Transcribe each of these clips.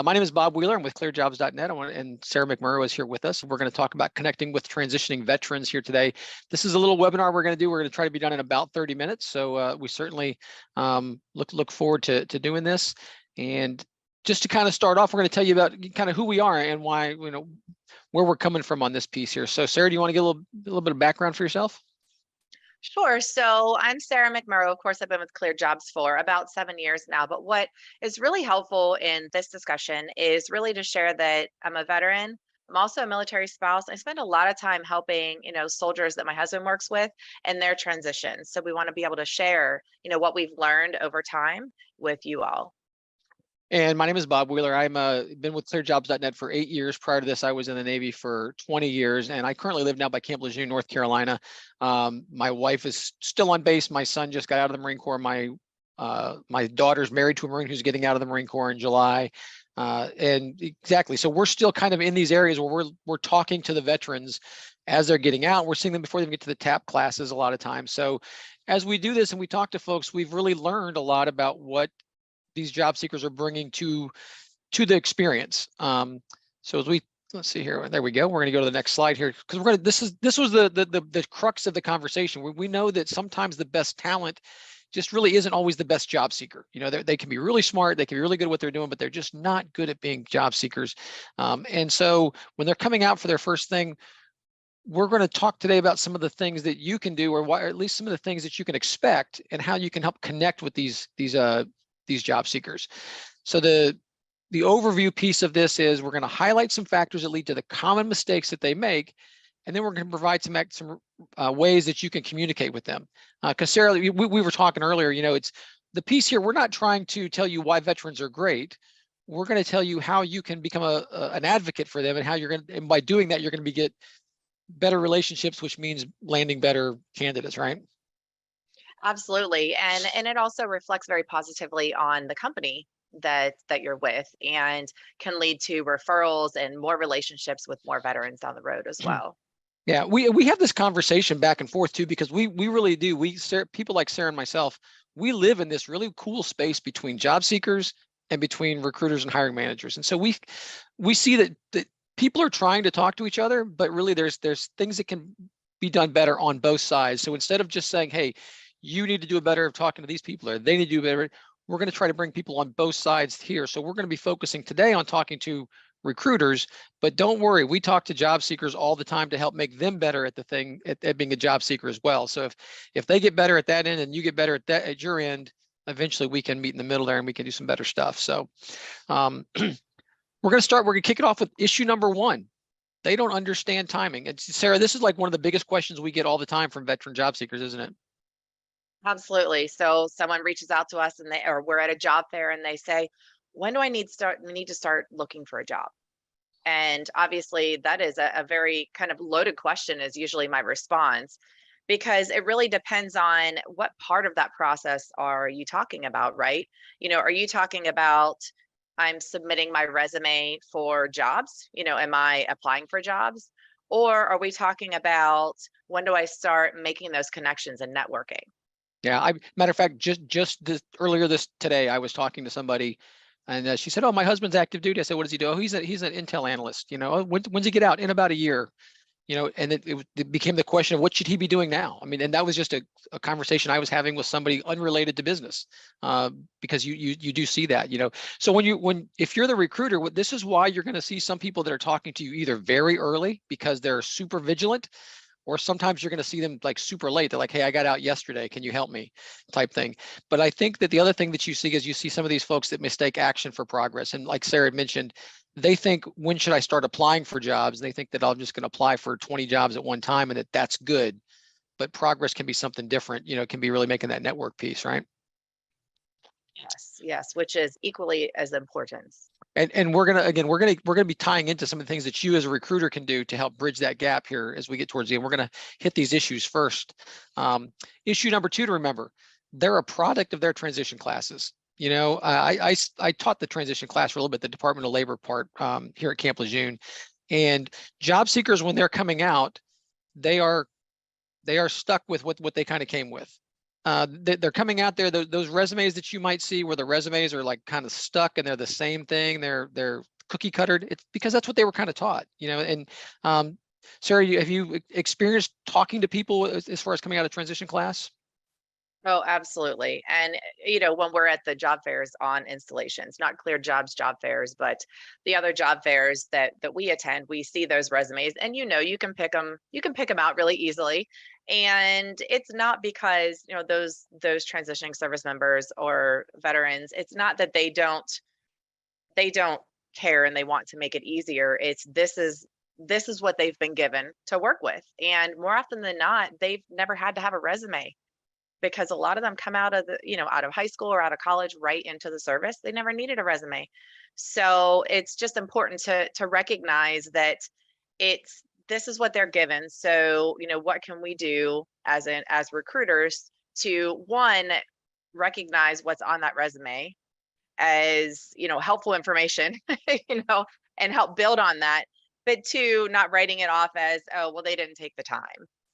My name is Bob Wheeler. I'm with ClearedJobs.Net. And Sara McMurrough is here with us. We're going to talk about connecting with transitioning veterans here today. This is a little webinar we're going to do. We're going to try to be done in about 30 minutes. So we certainly look forward to doing this. And just to kind of start off, we're going to tell you about kind of who we are and why, where we're coming from on this piece here. So Sara, do you want to get a little bit of background for yourself? Sure. So I'm Sara McMurrough. Of course, I've been with Cleared Jobs for about 7 years now. But what is really helpful in this discussion is really to share that I'm a veteran. I'm also a military spouse. I spend a lot of time helping, soldiers that my husband works with and their transitions. So we want to be able to share, what we've learned over time with you all. And my name is Bob Wheeler. I'm been with ClearedJobs.Net for 8 years. Prior to this, I was in the Navy for 20 years, and I currently live now by Camp Lejeune, North Carolina. My wife is still on base. My son just got out of the Marine Corps. My daughter's married to a Marine who's getting out of the Marine Corps in July. And exactly, so we're still kind of in these areas where we're talking to the veterans as they're getting out. We're seeing them before they get to the TAP classes a lot of times. So as we do this and we talk to folks, we've really learned a lot about what these job seekers are bringing to the experience. So as let's see here, there we go. We're going to go to the next slide here because this was the crux of the conversation. We know that sometimes the best talent just really isn't always the best job seeker. They can be really smart, they can be really good at what they're doing, but they're just not good at being job seekers. And so when they're coming out for their first thing, we're going to talk today about some of the things that you can do, or at least some of the things that you can expect, and how you can help connect with these job seekers. So the overview piece of this is we're going to highlight some factors that lead to the common mistakes that they make, and then we're going to provide some ways that you can communicate with them. Because Sara, we were talking earlier, it's the piece here. We're not trying to tell you why veterans are great. We're going to tell you how you can become an advocate for them, and how and by doing that, you're going to get better relationships, which means landing better candidates, right? Absolutely. And it also reflects very positively on the company that you're with, and can lead to referrals and more relationships with more veterans down the road as well. Yeah, we have this conversation back and forth too, because we really do. People like Sara and myself, we live in this really cool space between job seekers and between recruiters and hiring managers. And so we see that people are trying to talk to each other, but really there's things that can be done better on both sides. So instead of just saying, hey, you need to do a better of talking to these people, or they need to do better, we're going to try to bring people on both sides here. So we're going to be focusing today on talking to recruiters, but don't worry, we talk to job seekers all the time to help make them better at the thing, at being a job seeker as well. So if they get better at that end and you get better at your end, eventually we can meet in the middle there and we can do some better stuff. So we're going to kick it off with issue number 1. They don't understand timing. And Sara, this is like one of the biggest questions we get all the time from veteran job seekers, isn't it? Absolutely. So someone reaches out to us or we're at a job fair and they say, when do I need to start looking for a job? And obviously that is a very kind of loaded question, is usually my response, because it really depends on what part of that process are you talking about, right? Are you talking about, I'm submitting my resume for jobs? Am I applying for jobs? Or are we talking about, when do I start making those connections and networking? Yeah, matter of fact, just earlier today, I was talking to somebody, and she said, "Oh, my husband's active duty." I said, "What does he do?" "Oh, he's an Intel analyst. Oh, when's he get out?" "In about a year." And it became the question of what should he be doing now? I mean, and that was just a conversation I was having with somebody unrelated to business, because you do see that, So if you're the recruiter, this is why you're going to see some people that are talking to you either very early because they're super vigilant, or sometimes you're going to see them like super late. They're like, "Hey, I got out yesterday. Can you help me?" type thing. But I think that the other thing that you see is you see some of these folks that mistake action for progress. And like Sara mentioned, they think, when should I start applying for jobs? And they think that I'm just going to apply for 20 jobs at one time and that's good. But progress can be something different, can be really making that network piece, right? Yes, which is equally as important. And we're gonna be tying into some of the things that you as a recruiter can do to help bridge that gap here as we get towards the end. We're gonna hit these issues first. Issue number 2 to remember: they're a product of their transition classes. I taught the transition class for a little bit, the Department of Labor part here at Camp Lejeune, and job seekers, when they're coming out, they are stuck with what they kind of came with. they're coming out there, those resumes that you might see where the resumes are like kind of stuck and they're the same thing, they're cookie cuttered. It's because that's what they were kind of taught, and Sarah, have you experienced talking to people as far as coming out of transition class? Oh, absolutely. And, when we're at the job fairs on installations, not Cleared Jobs job fairs, but the other job fairs that we attend, we see those resumes and, you can pick them out really easily. And it's not because, those transitioning service members or veterans, it's not that they don't care and they want to make it easier. It's this is what they've been given to work with. And more often than not, they've never had to have a resume because a lot of them come out of out of high school or out of college right into the service. They never needed a resume. So it's just important to recognize that this is what they're given. So, what can we do as recruiters to, one, recognize what's on that resume as, helpful information, and help build on that. But two, not writing it off as, oh, well, they didn't take the time,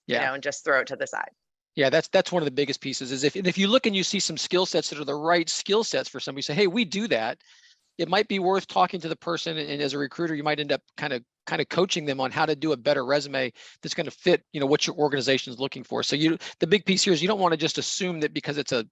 Yeah. and just throw it to the side. Yeah, that's one of the biggest pieces is if you look and you see some skill sets that are the right skill sets for somebody, say, hey, we do that. It might be worth talking to the person, and as a recruiter, you might end up kind of coaching them on how to do a better resume that's going to fit, what your organization is looking for. So the big piece here is you don't want to just assume that because it's a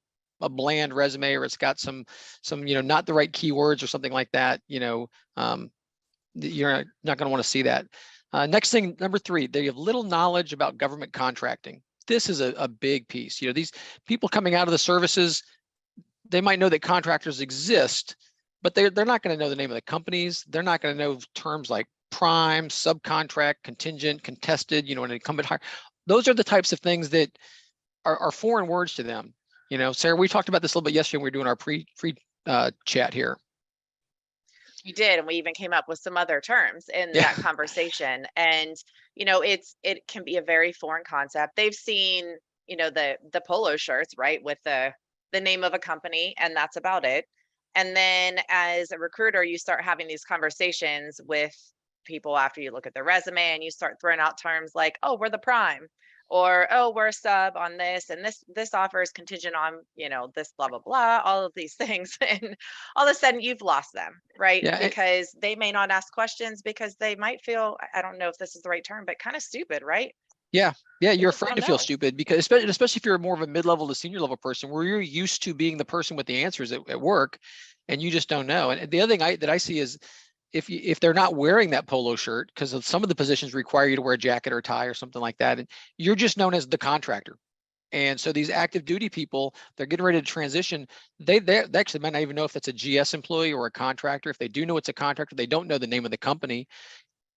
bland resume or it's got some not the right keywords or something like that, you're not going to want to see that. Next thing, number 3, they have little knowledge about government contracting. This is a big piece. These people coming out of the services, they might know that contractors exist, but they're not going to know the name of the companies. They're not going to know terms like prime, subcontract, contingent, contested, an incumbent hire. Those are the types of things that are foreign words to them. Sarah, we talked about this a little bit yesterday when we were doing our pre chat here. We did, and we even came up with some other terms in that conversation. And it can be a very foreign concept. They've seen the polo shirts, right, with the name of a company, and that's about it. And then as a recruiter, you start having these conversations with people after you look at their resume, and you start throwing out terms like, oh, we're the prime, or, oh, we're a sub on this, and this offer is contingent on this blah blah blah, all of these things. And all of a sudden you've lost them, right? Yeah, because they may not ask questions because they might feel, I don't know if this is the right term, but kind of stupid, right? Yeah, you're just afraid don't to feel know. stupid because especially if you're more of a mid-level to senior level person where you're used to being the person with the answers at work, and you just don't know. And the other thing that I see is if they're not wearing that polo shirt, because some of the positions require you to wear a jacket or a tie or something like that, and you're just known as the contractor. And so these active duty people, they're getting ready to transition. They actually might not even know if it's a GS employee or a contractor. If they do know it's a contractor, they don't know the name of the company.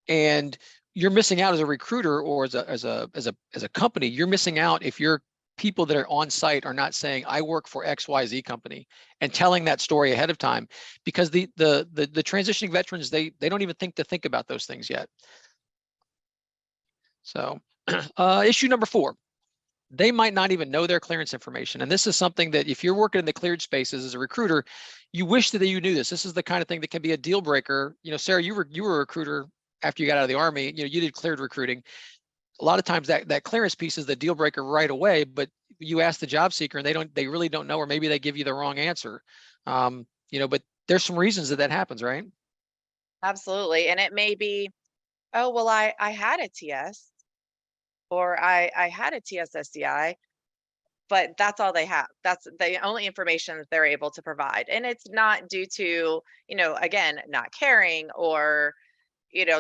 And you're missing out as a recruiter or as a company. You're missing out if your people that are on site are not saying, I work for XYZ company, and telling that story ahead of time, because the transitioning veterans, they don't even think about those things yet. So issue number 4, they might not even know their clearance information. And this is something that if you're working in the cleared spaces as a recruiter, you wish that you knew this. This is the kind of thing that can be a deal breaker. Sarah, you were a recruiter after you got out of the Army. You did cleared recruiting. A lot of times that clearance piece is the deal breaker right away, but you ask the job seeker and they really don't know, or maybe they give you the wrong answer. But there's some reasons that happens, right? Absolutely. And it may be, oh, well, I had a TS, or I had a TSSCI, but that's all they have. That's the only information that they're able to provide. And it's not due to, again, not caring, or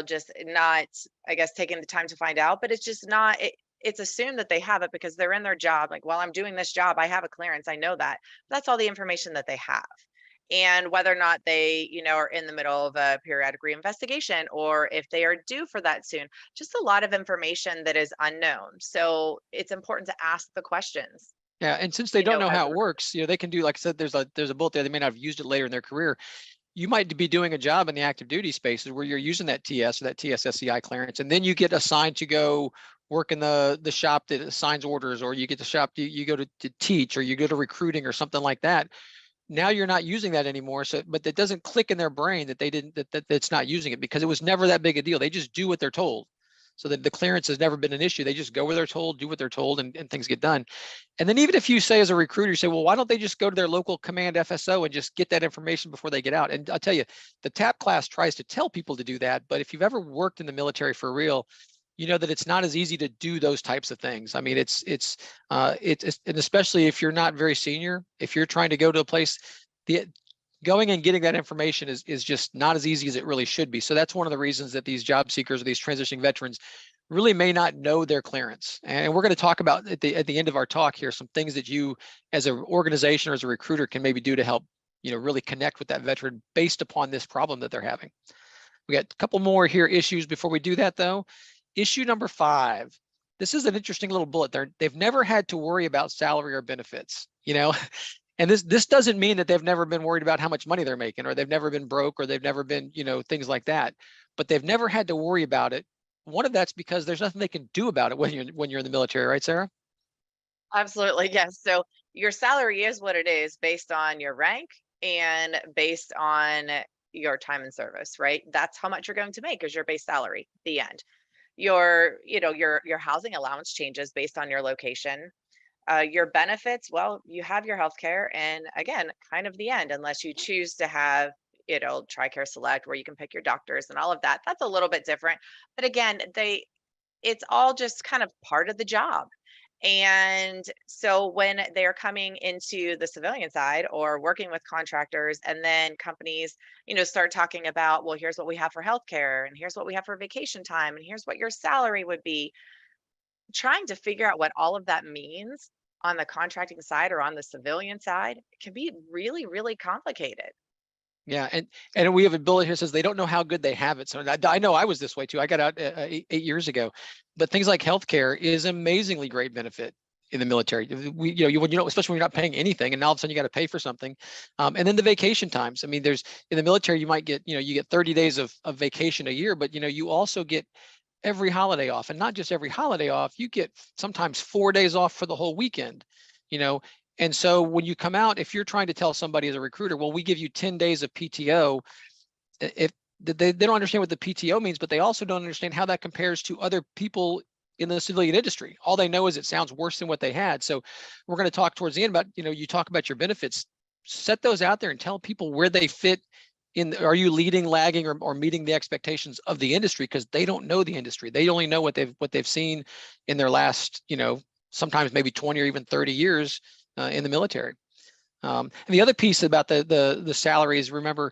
just not, I guess, taking the time to find out, but it's just not, it's assumed that they have it because they're in their job. Like, while I'm doing this job, I have a clearance. I know that. That's all the information that they have. And whether or not they, are in the middle of a periodic reinvestigation, or if they are due for that soon, just a lot of information that is unknown. So it's important to ask the questions. Yeah, and since they don't know how it works, they can do, like I said, there's a bullet there. They may not have used it later in their career. You might be doing a job in the active duty spaces where you're using that TS or that TSSCI clearance, and then you get assigned to go work in the shop that assigns orders, or you get the shop you go to teach, or you go to recruiting or something like that. Now you're not using that anymore. So, but that doesn't click in their brain that they didn't, that it's not using it because it was never that big a deal. They just do what they're told. so that the clearance has never been an issue. They just go where they're told, do what they're told, and things get done. And then even if you say as a recruiter, you say, well, why don't they just go to their local command FSO and just get that information before they get out? And I'll tell you, the TAP class tries to tell people to do that, but if you've ever worked in the military for real, you know that it's not as easy to do those types of things. I mean, it's and especially if you're not very senior, if you're trying to go to a place, the going and getting that information is just not as easy as it really should be. So that's one of the reasons that these job seekers or these transitioning veterans really may not know their clearance. And we're going to talk about at the end of our talk here some things that you as an organization or as a recruiter can maybe do to help, you know, really connect with that veteran based upon this problem that they're having. We got a couple more here issues before we do that though. Issue number 5. This is an interesting little bullet there. They've never had to worry about salary or benefits, you know. And this doesn't mean that they've never been worried about how much money they're making, or they've never been broke, or they've never been, you know, things like that. But they've never had to worry about it. One of that's because there's nothing they can do about it when you're in the military, right, Sarah? Absolutely, yes. So your salary is what it is based on your rank and based on your time in service, right? That's how much you're going to make is your base salary, the end. Your housing allowance changes based on your location. Your benefits, well, you have your health care, and again, kind of the end, unless you choose to have, TRICARE Select, where you can pick your doctors and all of that. That's a little bit different. But again, it's all just kind of part of the job. And so when they're coming into the civilian side or working with contractors, and then companies, start talking about, well, here's what we have for healthcare, and here's what we have for vacation time, and here's what your salary would be. Trying to figure out what all of that means on the contracting side or on the civilian side can be really, really complicated. Yeah, and we have a bullet here that says they don't know how good they have it. So I know I was this way too. I got out 8 years ago, but things like healthcare is amazingly great benefit in the military. Especially when you're not paying anything, and now all of a sudden you got to pay for something. And then the vacation times. I mean, there's in the military you might get, you get 30 days of vacation a year, but you also get every holiday off, and not just every holiday off. You get sometimes 4 days off for the whole weekend. And so when you come out, if you're trying to tell somebody as a recruiter, well, we give you 10 days of PTO, if they don't understand what the PTO means, but they also don't understand how that compares to other people in the civilian industry. All they know is it sounds worse than what they had. So we're going to talk towards the end about, you talk about your benefits, set those out there and tell people where they fit in. Are you leading, lagging, or meeting the expectations of the industry? Because they don't know the industry. They only know what they've seen in their last, sometimes maybe 20 or even 30 years in the military. And the other piece about the salaries, remember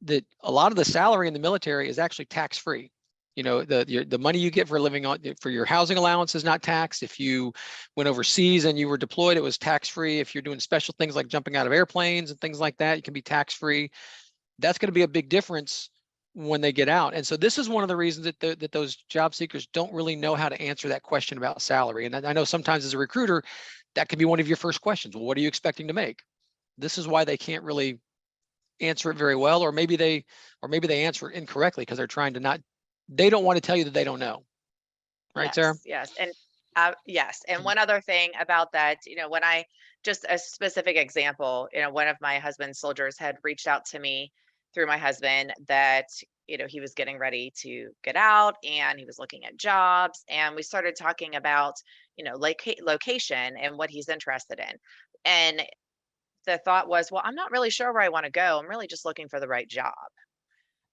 that a lot of the salary in the military is actually tax-free. The money you get for living for your housing allowance is not taxed. If you went overseas and you were deployed, it was tax-free. If you're doing special things like jumping out of airplanes and things like that, you can be tax-free. That's going to be a big difference when they get out. And so this is one of the reasons that those job seekers don't really know how to answer that question about salary. And I know sometimes as a recruiter, that can be one of your first questions. Well, what are you expecting to make? This is why they can't really answer it very well, or maybe they answer it incorrectly because they don't want to tell you that they don't know. Right, Yes, Sarah? yes. And yes. And one other thing about that, when just a specific example, one of my husband's soldiers had reached out to me through my husband that, he was getting ready to get out and he was looking at jobs, and we started talking about, location and what he's interested in. And the thought was, well, I'm not really sure where I want to go. I'm really just looking for the right job.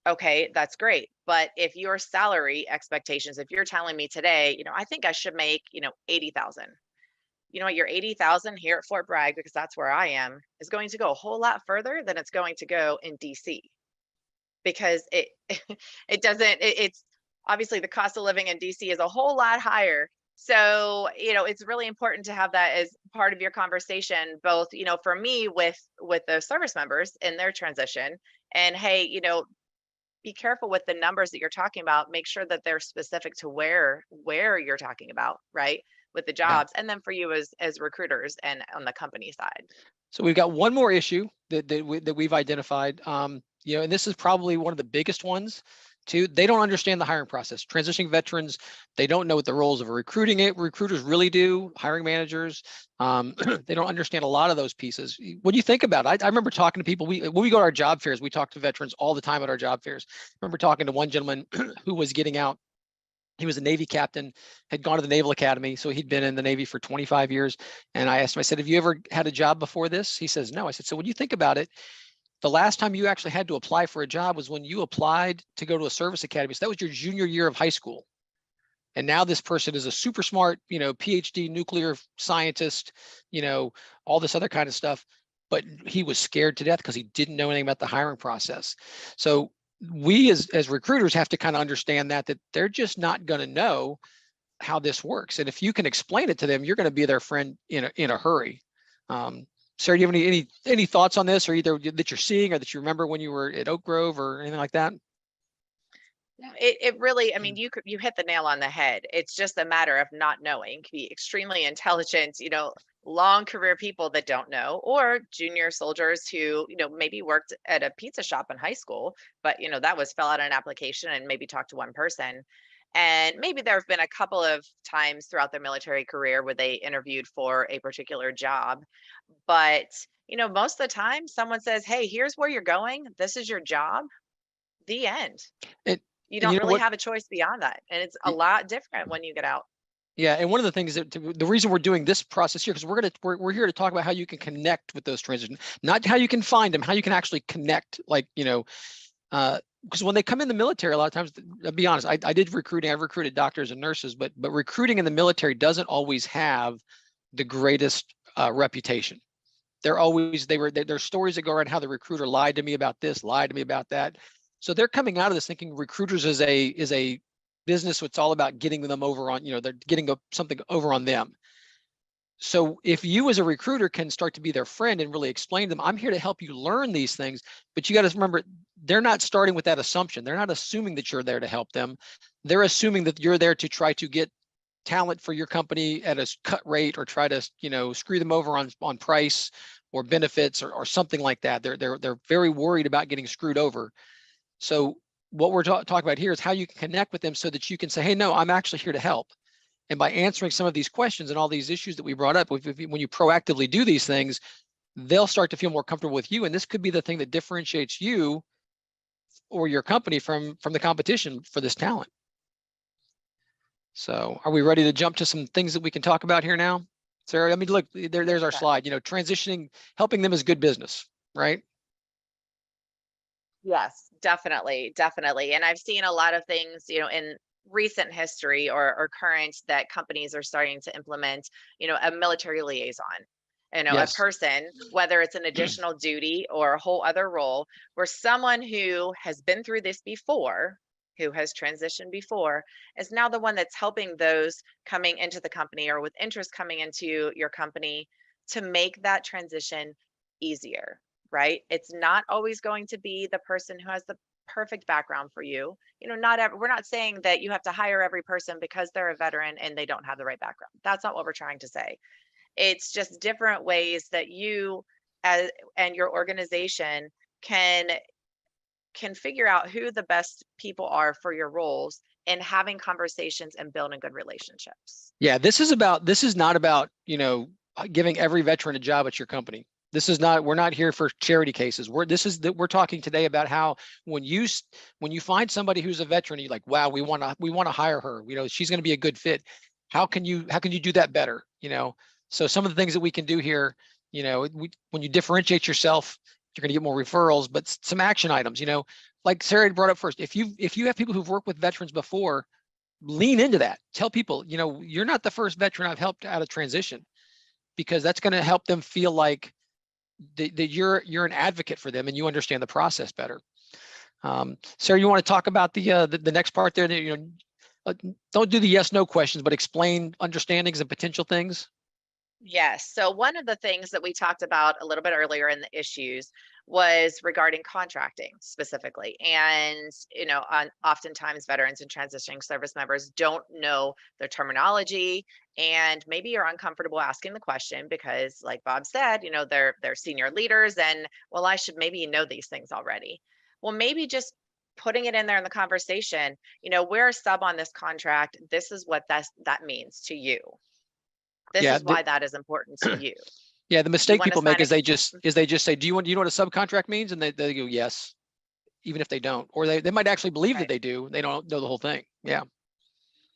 Okay, that's great. But if your salary expectations, if you're telling me today, I think I should make, 80,000. You know what, your 80,000 here at Fort Bragg, because that's where I am, is going to go a whole lot further than it's going to go in DC. Because it's obviously the cost of living in DC is a whole lot higher. So, it's really important to have that as part of your conversation, both, for me with the service members in their transition. And hey, be careful with the numbers that you're talking about. Make sure that they're specific to where you're talking about, right? With the Yeah. jobs, and then for you as recruiters and on the company side. So we've got one more issue that we've identified. And this is probably one of the biggest ones too. They don't understand the hiring process. Transitioning veterans, they don't know what the roles of recruiters really do, hiring managers. They don't understand a lot of those pieces. When you think about it, I remember talking to people, when we go to our job fairs, we talk to veterans all the time at our job fairs. I remember talking to one gentleman who was getting out He was a Navy captain, had gone to the Naval Academy. So he'd been in the Navy for 25 years. And I asked him, I said, have you ever had a job before this? He says, no. I said, so when you think about it, the last time you actually had to apply for a job was when you applied to go to a service academy. So that was your junior year of high school. And now this person is a super smart, PhD nuclear scientist, all this other kind of stuff. But he was scared to death because he didn't know anything about the hiring process. So we as recruiters have to kind of understand that they're just not going to know how this works. And if you can explain it to them, you're going to be their friend in a hurry. Sarah, do you have any thoughts on this, or either that you're seeing or that you remember when you were at Oak Grove or anything like that? No, it really, I mean, you hit the nail on the head. It's just a matter of not knowing. Can be extremely intelligent, long career people that don't know, or junior soldiers who, maybe worked at a pizza shop in high school, but that was fill out an application and maybe talk to one person. And maybe there have been a couple of times throughout their military career where they interviewed for a particular job. But, most of the time someone says, hey, here's where you're going. This is your job. The end. And You you don't know really what? have a choice beyond that. And it's a lot different when you get out. Yeah, and one of the things the reason we're doing this process here, because we're here to talk about how you can connect with those transitions, not how you can find them, how you can actually connect. Like because when they come in the military, a lot of times, I'll be honest, I did recruiting. I've recruited doctors and nurses, but recruiting in the military doesn't always have the greatest reputation. There's stories that go around how the recruiter lied to me about this, lied to me about that. So they're coming out of this thinking recruiters is a business. It's all about getting them over on, they're getting something over on them. So if you as a recruiter can start to be their friend and really explain to them, I'm here to help you learn these things, but you got to remember, they're not starting with that assumption. They're not assuming that you're there to help them. They're assuming that you're there to try to get talent for your company at a cut rate, or try to, screw them over on price or benefits or something like that. They're very worried about getting screwed over. So what we're talking about here is how you can connect with them so that you can say, hey, no, I'm actually here to help. And by answering some of these questions and all these issues that we brought up, when you proactively do these things, they'll start to feel more comfortable with you. And this could be the thing that differentiates you or your company from the competition for this talent. So are we ready to jump to some things that we can talk about here now? Sarah, I mean, look, there's our slide, transitioning, helping them is good business, right? Yes, definitely. Definitely. And I've seen a lot of things, in recent history or current, that companies are starting to implement, a military liaison. A Yes. person, whether it's an additional duty or a whole other role, where someone who has been through this before, who has transitioned before, is now the one that's helping those coming into the company or with interest coming into your company to make that transition easier, right? It's not always going to be the person who has the perfect background for you. We're not saying that you have to hire every person because they're a veteran and they don't have the right background. That's not what we're trying to say. It's just different ways that you and your organization can figure out who the best people are for your roles, and having conversations and building good relationships. Yeah, this is not about, giving every veteran a job at your company. We're not here for charity cases. We're talking today about how when you find somebody who's a veteran, you're like, wow, we want to hire her. She's going to be a good fit. How can you do that better? So some of the things that we can do here, when you differentiate yourself, you're going to get more referrals, but some action items, like Sarah brought up first, if you have people who've worked with veterans before, lean into that. Tell people, you're not the first veteran I've helped out of transition, because that's going to help them feel like that you're an advocate for them and you understand the process better. Sarah, you want to talk about the next part there? Don't do the yes, no questions, but explain understandings and potential things. Yes. So one of the things that we talked about a little bit earlier in the issues was regarding contracting specifically. And, oftentimes veterans and transitioning service members don't know their terminology, and maybe you're uncomfortable asking the question because, like Bob said, they're senior leaders, and, well, I should maybe know these things already. Well, maybe just putting it in there in the conversation, we're a sub on this contract. This is what that means to you. This Yeah, is why that is important to you. Yeah, the mistake people make is they just say, do you know what a subcontract means? And they go, yes, even if they don't, or they might actually believe that Right. they do. They don't know the whole thing. Yeah.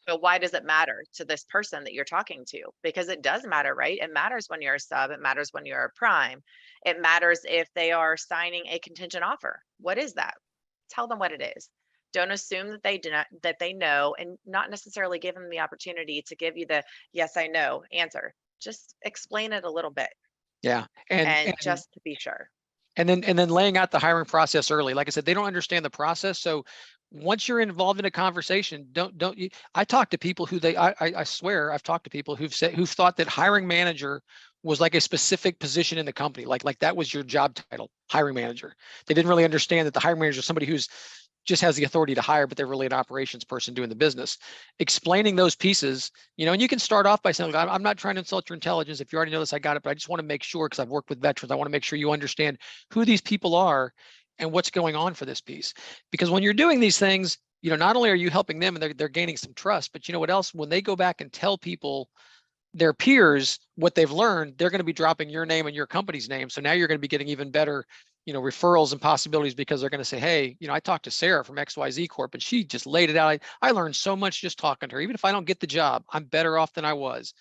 But why does it matter to this person that you're talking to? Because it does matter, right? It matters when you're a sub. It matters when you're a prime. It matters if they are signing a contingent offer. What is that? Tell them what it is. Don't assume that they do not, that they know, and not necessarily give them the opportunity to give you the yes, I know answer. Just explain it a little bit, Yeah. And and just to be sure. then laying out the hiring process early. Like I said, they don't understand the process. So once you're involved in a conversation, don't you, I talk to people who I swear I've talked to people who've thought that hiring manager was like a specific position in the company. Like that was your job title, hiring manager. They didn't really understand that the hiring manager is somebody who's just has the authority to hire, but they're really an operations person doing the business. Explaining those pieces, and you can start off by saying, I'm not trying to insult your intelligence. If you already know this, I got it, but I just want to make sure, because I've worked with veterans, I want to make sure you understand who these people are and what's going on for this piece. Because when you're doing these things, not only are you helping them and they're gaining some trust, but you know what else? When they go back and tell people, their peers, what they've learned, they're going to be dropping your name and your company's name. So now you're going to be getting even better, referrals and possibilities, because they're going to say, hey, I talked to Sarah from XYZ Corp and she just laid it out. I learned so much just talking to her. Even if I don't get the job, I'm better off than I was.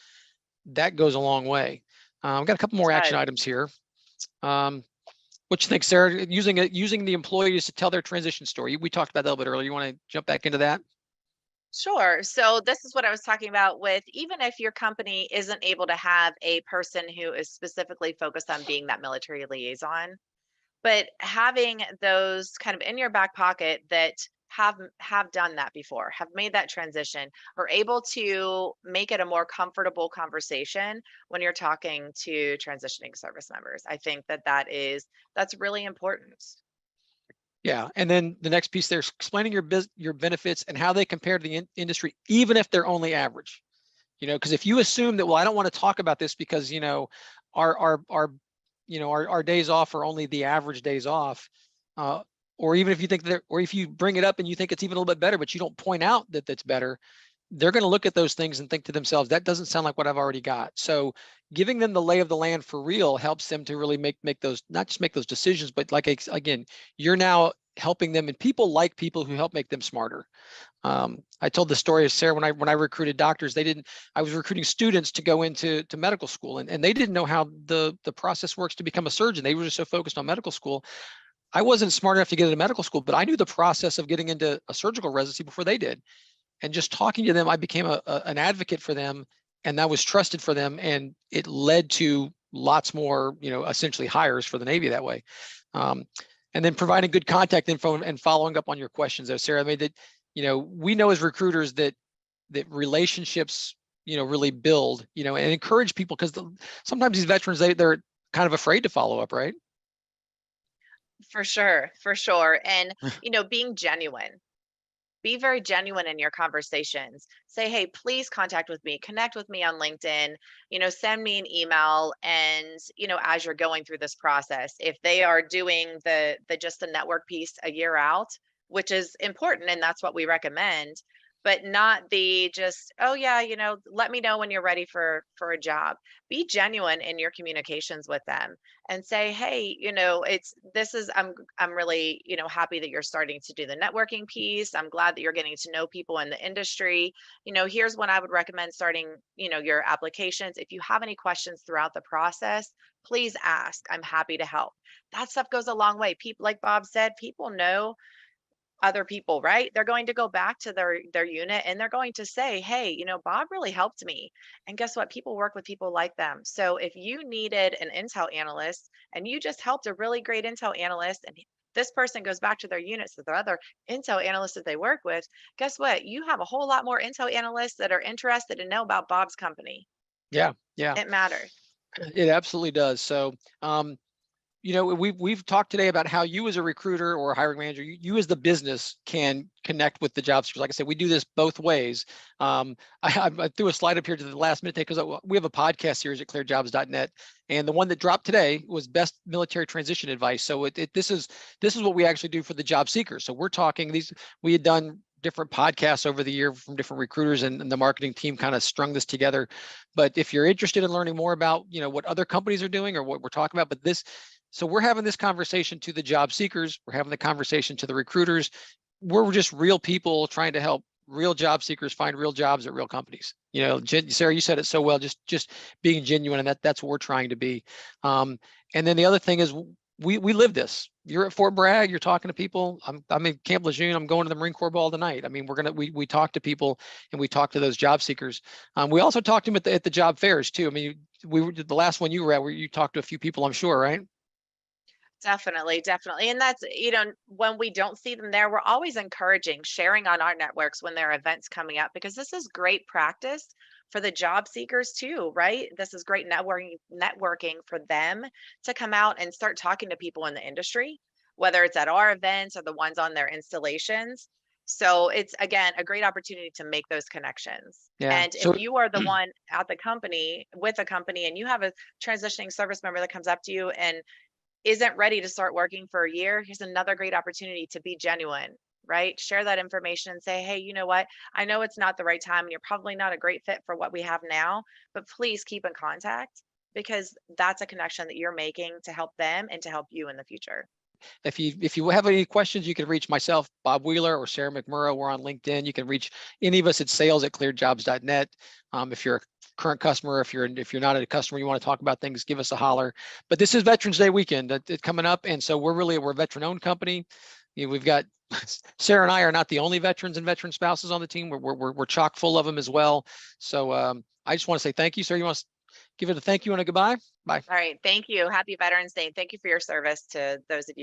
That goes a long way. I've got a couple more action items here. What you think, Sarah? Using the employees to tell their transition story. We talked about that a little bit earlier. You want to jump back into that? Sure. So this is what I was talking about with, even if your company isn't able to have a person who is specifically focused on being that military liaison, but having those kind of in your back pocket that have done that before, have made that transition, are able to make it a more comfortable conversation when you're talking to transitioning service members. I think that's really important. Yeah, and then the next piece there is explaining your benefits and how they compare to the industry, even if they're only average. Because if you assume that, well, I don't want to talk about this because our days off are only the average days off, or even if you think that, or if you bring it up and you think it's even a little bit better, but you don't point out that that's better, they're going to look at those things and think to themselves, that doesn't sound like what I've already got. So giving them the lay of the land for real helps them to really make those, not just make those decisions, but again, you're now helping them, and people like people who help make them smarter. I told the story of Sarah when I recruited doctors. I was recruiting students to go into medical school, and they didn't know how the process works to become a surgeon. They were just so focused on medical school. I wasn't smart enough to get into medical school, but I knew the process of getting into a surgical residency before they did. And just talking to them, I became an advocate for them, and that was trusted for them. And it led to lots more, essentially hires for the Navy that way. And then providing good contact info and following up on your questions there, Sarah. I mean, we know as recruiters that relationships, really build, and encourage people, because sometimes these veterans, they're kind of afraid to follow up, right? For sure, for sure. And, being genuine. Be very genuine in your conversations. Say, hey, please contact with me, connect with me on LinkedIn, send me an email. And, as you're going through this process, if they are doing the just the network piece a year out, which is important, and that's what we recommend, but not the just, oh yeah, let me know when you're ready for a job. Be genuine in your communications with them and say, hey, I'm really, happy that you're starting to do the networking piece. I'm glad that you're getting to know people in the industry. Here's when I would recommend starting, your applications. If you have any questions throughout the process, please ask. I'm happy to help. That stuff goes a long way. People, like Bob said, people know other people, right? They're going to go back to their unit and they're going to say, hey, Bob really helped me. And guess what? People work with people like them. So if you needed an intel analyst and you just helped a really great intel analyst, and this person goes back to their units to their other intel analysts that they work with, guess what? You have a whole lot more intel analysts that are interested to know about Bob's company. Yeah. It matters. It absolutely does. So, we've talked today about how you as a recruiter or a hiring manager, you as the business can connect with the job seekers. Like I said, we do this both ways. I threw a slide up here to the last minute because we have a podcast series at ClearedJobs.Net, and the one that dropped today was best military transition advice. So this is what we actually do for the job seekers. So we're talking we had done different podcasts over the year from different recruiters, and the marketing team kind of strung this together. But if you're interested in learning more about, what other companies are doing or what we're talking about, so we're having this conversation to the job seekers. We're having the conversation to the recruiters. We're just real people trying to help real job seekers find real jobs at real companies. You know, Sarah, you said it so well, just being genuine, and that's what we're trying to be. And then the other thing is we live this. You're at Fort Bragg, you're talking to people. I'm in Camp Lejeune, I'm going to the Marine Corps Ball tonight. I mean, we talk to people, and we talk to those job seekers. We also talk to them at the job fairs too. I mean, we were the last one you were at where you talked to a few people, I'm sure, right? Definitely, definitely. And that's, when we don't see them there, we're always encouraging sharing on our networks when there are events coming up, because this is great practice for the job seekers too, right? This is great networking for them to come out and start talking to people in the industry, whether it's at our events or the ones on their installations. So it's, again, a great opportunity to make those connections. Yeah. And if So you are the one at the company with a company and you have a transitioning service member that comes up to you and isn't ready to start working for a year, here's another great opportunity to be genuine, right? Share that information and say, hey, you know what? I know it's not the right time and you're probably not a great fit for what we have now, but please keep in contact, because that's a connection that you're making to help them and to help you in the future. if you have any questions, you can reach myself, Bob Wheeler, or Sara McMurrough. We're on LinkedIn. You can reach any of us at sales@ClearedJobs.net. If you're a current customer, if you're not a customer, you want to talk about things, give us a holler. But this is Veterans Day weekend coming up, and so we're a veteran-owned company. We've got Sarah and I are not the only veterans and veteran spouses on the team. We're chock full of them as well. So I just want to say thank you, sir. You want to give it a thank you and a goodbye? Bye. All right. Thank you. Happy Veterans Day. Thank you for your service to those of you